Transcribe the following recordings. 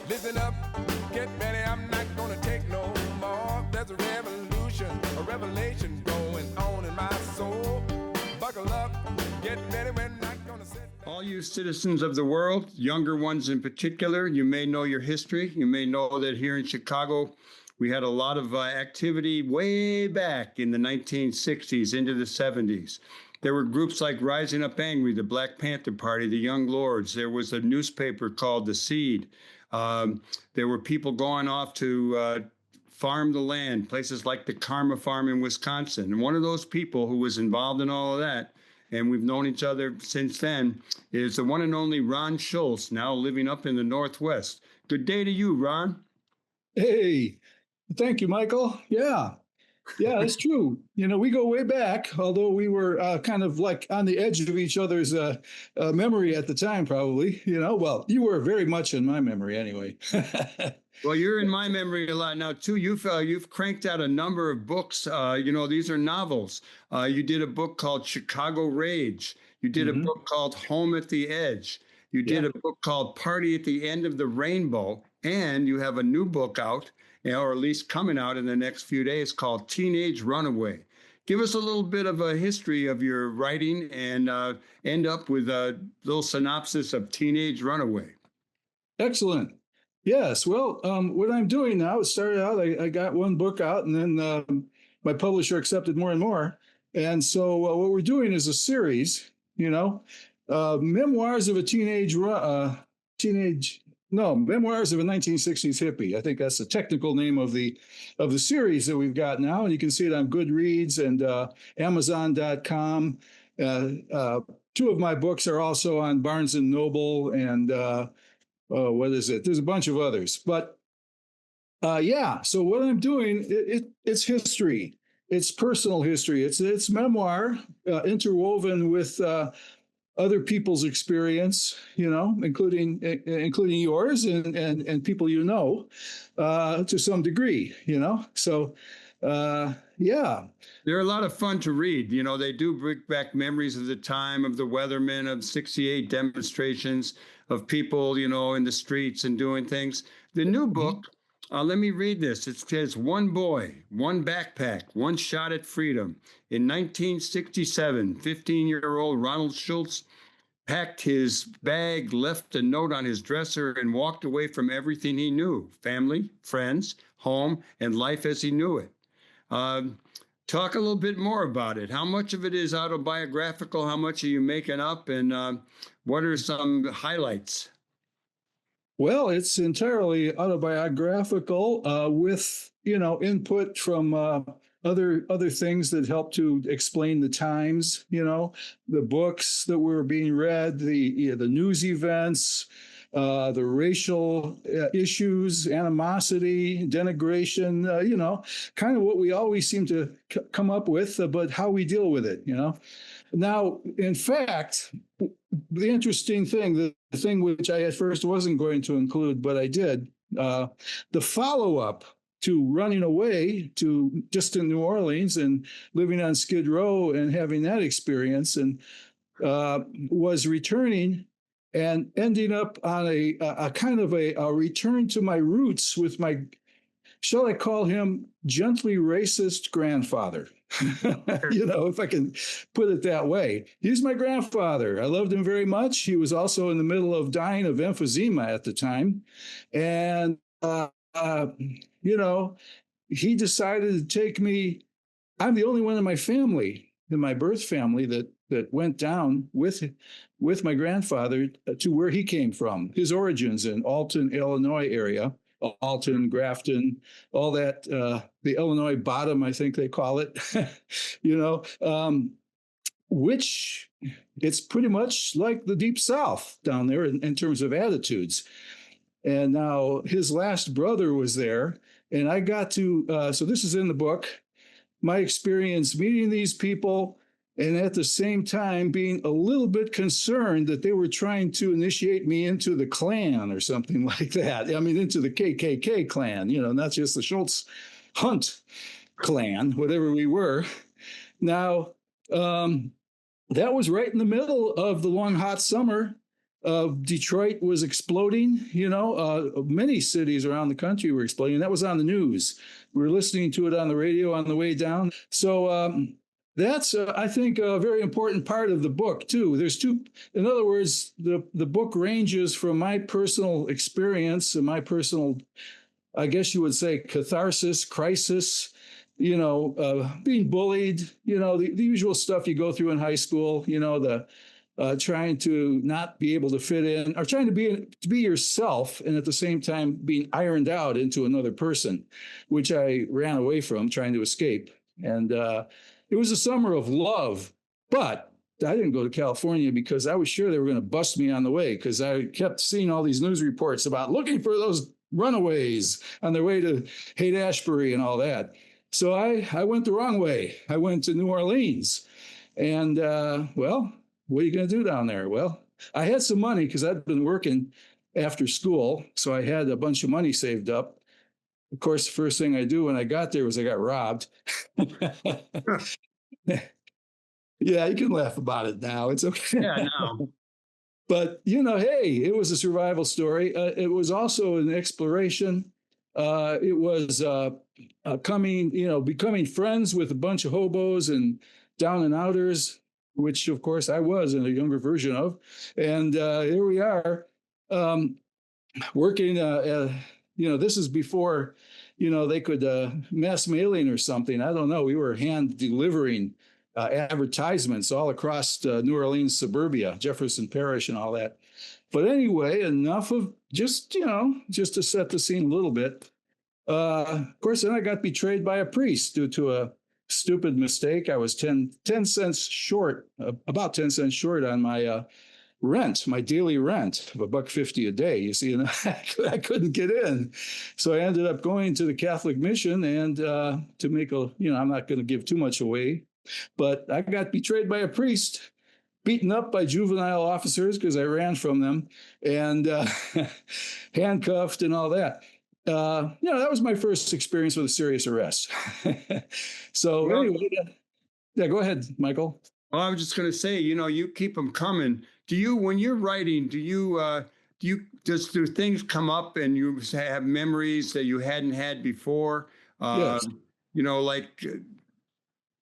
Listen up, get ready, I'm not gonna take no more. There's a revolution, a revelation going on in my soul. Buckle up, get ready, we're not gonna sit. All you citizens of the world, younger ones in particular, you may know your history. You may know that here in Chicago, we had a lot of activity way back in the 1960s into the 70s. There were groups like Rising Up Angry, the Black Panther Party, the Young Lords. There was a newspaper called The Seed. There were people going off to farm the land, places like the Karma Farm in Wisconsin. And one of those people who was involved in all of that, and we've known each other since then, is the one and only Ron Schulz, now living up in the Northwest. Good day to you, Ron. Hey, thank you, Michael. Yeah, it's true. We go way back, although we were kind of like on the edge of each other's memory at the time, probably. Well, you were very much in my memory anyway. Well, you're in my memory a lot now, too. You've cranked out a number of books. These are novels. You did a book called Chicago Rage. You did a book called Home at the Edge. You did a book called Party at the End of the Rainbow. And you have a new book out, or at least coming out in the next few days, called Teenage Runaway. Give us a little bit of a history of your writing and end up with a little synopsis of Teenage Runaway. Excellent. Yes. Well, what I'm doing now, it started out, I got one book out, and then my publisher accepted more and more. And so what we're doing is a series, Memoirs of a Memoirs of a 1960s Hippie. I think that's the technical name of the series that we've got now. And you can see it on Goodreads and Amazon.com. Two of my books are also on Barnes & Noble and what is it? There's a bunch of others. But so what I'm doing, it's history. It's personal history. It's memoir interwoven with other people's experience, including yours and people to some degree, So, They're a lot of fun to read. They do bring back memories of the time of the Weathermen, of 68 demonstrations, of people, in the streets and doing things. The new book, let me read this. It says, one boy, one backpack, one shot at freedom. In 1967, 15-year-old Ronald Schulz packed his bag, left a note on his dresser, and walked away from everything he knew: family, friends, home, and life as he knew it. Talk a little bit more about it. How much of it is autobiographical? How much are you making up? And what are some highlights? Well, it's entirely autobiographical with, input from other things that help to explain the times, the books that were being read, the news events, the racial issues, animosity, denigration, kind of what we always seem to come up with, but how we deal with it, Now, in fact, the interesting thing, the thing which I at first wasn't going to include, but I did, the follow-up to running away to distant New Orleans and living on Skid Row and having that experience, and was returning and ending up on a kind of a return to my roots with my, shall I call him, gently racist grandfather. If I can put it that way. He's my grandfather. I loved him very much. He was also in the middle of dying of emphysema at the time. And, he decided to take me. I'm the only one in my family, in my birth family, that went down with my grandfather to where he came from, his origins in Alton, Illinois area. Alton, Grafton, all that, the Illinois bottom, I think they call it, which it's pretty much like the Deep South down there in terms of attitudes. And now his last brother was there, and I got to, so this is in the book, my experience meeting these people, and at the same time being a little bit concerned that they were trying to initiate me into the Klan or something like that. I mean, into the KKK Klan, not just the Schultz Hunt Klan, whatever we were. Now, that was right in the middle of the long, hot summer Detroit was exploding, many cities around the country were exploding. That was on the news. We were listening to it on the radio on the way down. So that's, I think, a very important part of the book, too. There's two, in other words, the book ranges from my personal experience and my personal, I guess you would say, catharsis, crisis, being bullied, the usual stuff you go through in high school, trying to not be able to fit in, or trying to be yourself, and at the same time being ironed out into another person, which I ran away from, trying to escape. And it was a summer of love, but I didn't go to California because I was sure they were going to bust me on the way, because I kept seeing all these news reports about looking for those runaways on their way to Haight-Ashbury and all that. So I went the wrong way. I went to New Orleans, and what are you going to do down there? Well, I had some money because I'd been working after school. So I had a bunch of money saved up. Of course, the first thing I do when I got there was I got robbed. Yeah, you can laugh about it now. It's okay. Yeah, no. But, hey, it was a survival story. It was also an exploration. It was becoming friends with a bunch of hobos and down and outers, which, of course, I was in a younger version of. And here we are working, this is before, they could mass mailing or something. I don't know. We were hand delivering advertisements all across New Orleans suburbia, Jefferson Parish and all that. But anyway, enough of just to set the scene a little bit. Of course, then I got betrayed by a priest due to a stupid mistake. I was 10 cents short, about 10 cents short on my rent, my daily rent of $1.50 a day. You see, and I couldn't get in. So I ended up going to the Catholic mission, and to make I'm not going to give too much away, but I got betrayed by a priest, beaten up by juvenile officers because I ran from them, and handcuffed and all that. That was my first experience with a serious arrest. So anyway, yeah, go ahead, Michael. Well, I was just going to say, you keep them coming. When you're writing, do things come up and you have memories that you hadn't had before? Yes.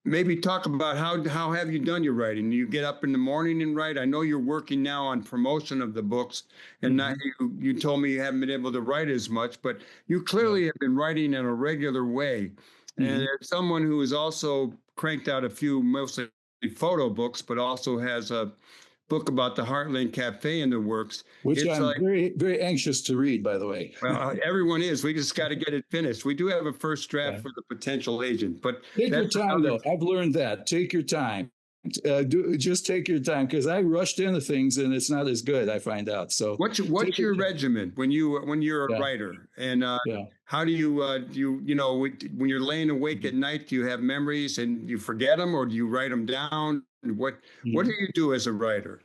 Maybe talk about how have you done your writing? You get up in the morning and write. I know you're working now on promotion of the books, and not you told me you haven't been able to write as much, but you clearly have been writing in a regular way. Mm-hmm. And as someone who has also cranked out a few mostly photo books, but also has a book about the Heartland Cafe in the works, which I'm very, very anxious to read, by the way. Well, everyone is. We just got to get it finished. We do have a first draft for the potential agent, but take your time, though. I've learned that. Take your time. Just take your time, because I rushed into things and it's not as good, I find out. So what's your regimen when you're a writer, and how do you when you're laying awake at night, do you have memories and you forget them, or do you write them down? What do you do as a writer?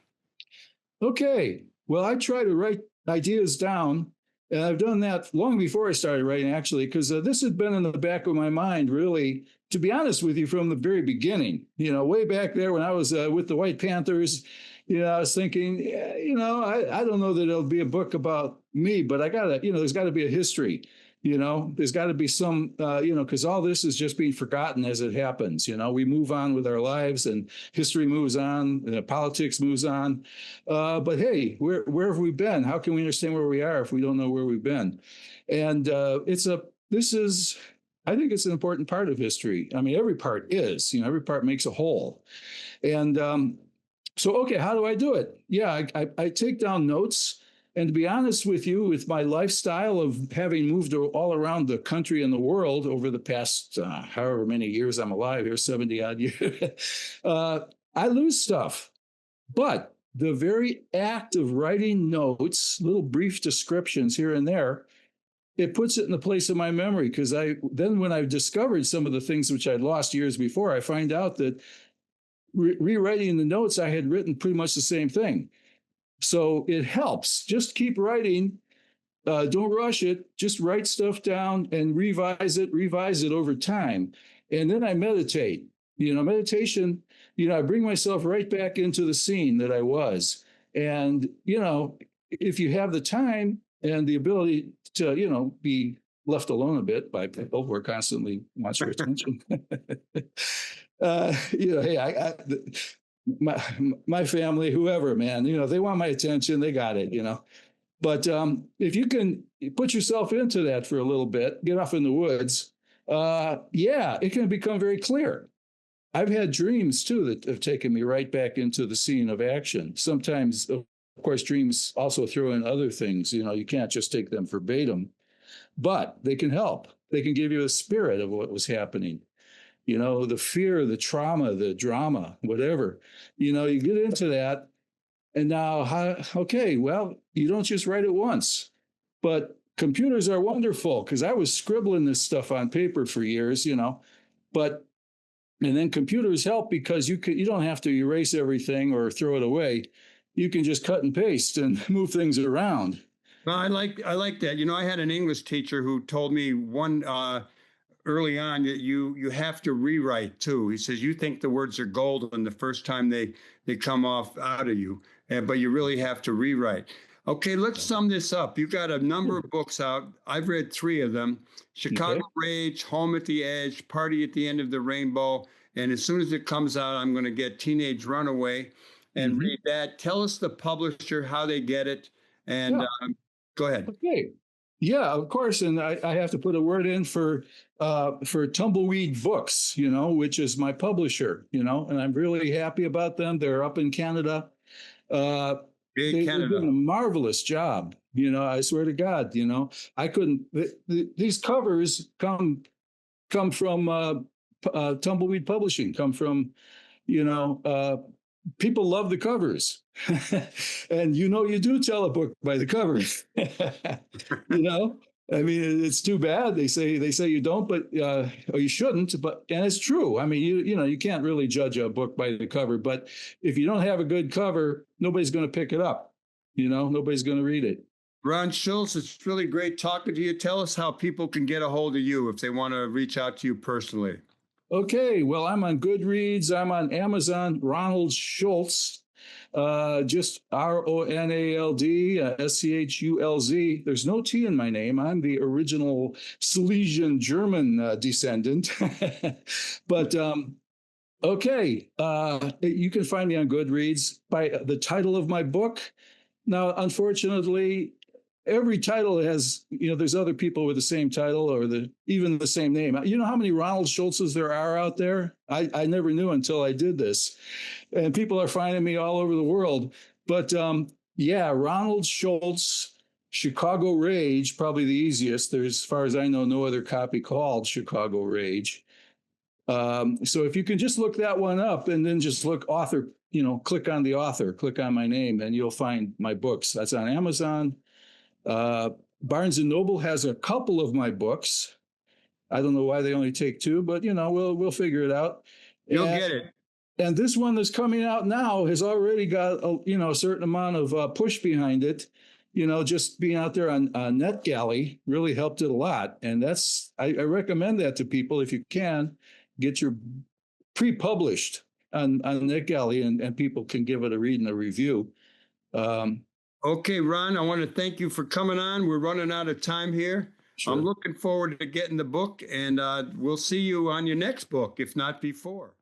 Okay, well, I try to write ideas down, and I've done that long before I started writing, actually, because this had been in the back of my mind, really, to be honest with you, from the very beginning. Way back there when I was with the White Panthers, I was thinking, I don't know that it'll be a book about me, but I gotta, there's got to be a history. There's got to be some, because all this is just being forgotten as it happens. We move on with our lives, and history moves on, and politics moves on. But hey, where have we been? How can we understand where we are if we don't know where we've been? And I think it's an important part of history. I mean, every part is, every part makes a whole. And okay, how do I do it? Yeah, I take down notes. And to be honest with you, with my lifestyle of having moved all around the country and the world over the past however many years I'm alive here, 70 odd years, I lose stuff. But the very act of writing notes, little brief descriptions here and there, it puts it in the place of my memory, because then when I've discovered some of the things which I'd lost years before, I find out that rewriting the notes, I had written pretty much the same thing. So it helps. Just keep writing. Don't rush it. Just write stuff down and revise it over time. And then I meditate. Meditation, I bring myself right back into the scene that I was. And, if you have the time and the ability to, be left alone a bit by people who are constantly wants your attention. Hey, my family, whoever, man, they want my attention, they got it, But if you can put yourself into that for a little bit, get off in the woods, it can become very clear. I've had dreams too that have taken me right back into the scene of action. Sometimes, of course, dreams also throw in other things. You can't just take them verbatim, but they can help. They can give you a spirit of what was happening. The fear, the trauma, the drama, whatever. You get into that. And now, you don't just write it once. But computers are wonderful, because I was scribbling this stuff on paper for years, and then computers help because you don't have to erase everything or throw it away. You can just cut and paste and move things around. Well, I like that. I had an English teacher who told me early on that you have to rewrite too. He says you think the words are golden the first time they come off out of you, but you really have to rewrite. Okay, let's sum this up. You've got a number of books out. I've read 3 of them: Chicago Rage, Home at the Edge, Party at the End of the Rainbow. And as soon as it comes out, I'm going to get Teenage Runaway and read that. Tell us the publisher, how they get it, and go ahead. Okay. Yeah, of course. And I have to put a word in for Tumbleweed Books, which is my publisher, and I'm really happy about them. They're up in Canada. They're doing a marvelous job. I swear to God, I couldn't, these covers come from Tumbleweed Publishing, come from, people love the covers. And you do tell a book by the cover. I mean, it's too bad. They say you don't, but or you shouldn't. And it's true. I mean, you can't really judge a book by the cover. But if you don't have a good cover, nobody's going to pick it up. Nobody's going to read it. Ron Schulz, it's really great talking to you. Tell us how people can get a hold of you if they want to reach out to you personally. Okay, well, I'm on Goodreads. I'm on Amazon. Ronald Schulz. Just Ronald Schulz. There's no T in my name. I'm the original Silesian German descendant. But okay, you can find me on Goodreads by the title of my book. Now, unfortunately, every title has, there's other people with the same title or even the same name. You know how many Ronald Schulzes there are out there? I never knew until I did this. And people are finding me all over the world. But Ronald Schulz, Chicago Rage, probably the easiest. There's, as far as I know, no other copy called Chicago Rage. So if you can just look that one up and then just look author, click on the author, click on my name, and you'll find my books. That's on Amazon. Barnes & Noble has a couple of my books. I don't know why they only take 2, but, we'll figure it out. You'll get it. And this one that's coming out now has already got, a certain amount of push behind it. Just being out there on NetGalley really helped it a lot. And I recommend that to people if you can. Get your pre-published on NetGalley and people can give it a read and a review. Okay, Ron, I want to thank you for coming on. We're running out of time here. Sure. I'm looking forward to getting the book, and we'll see you on your next book, if not before.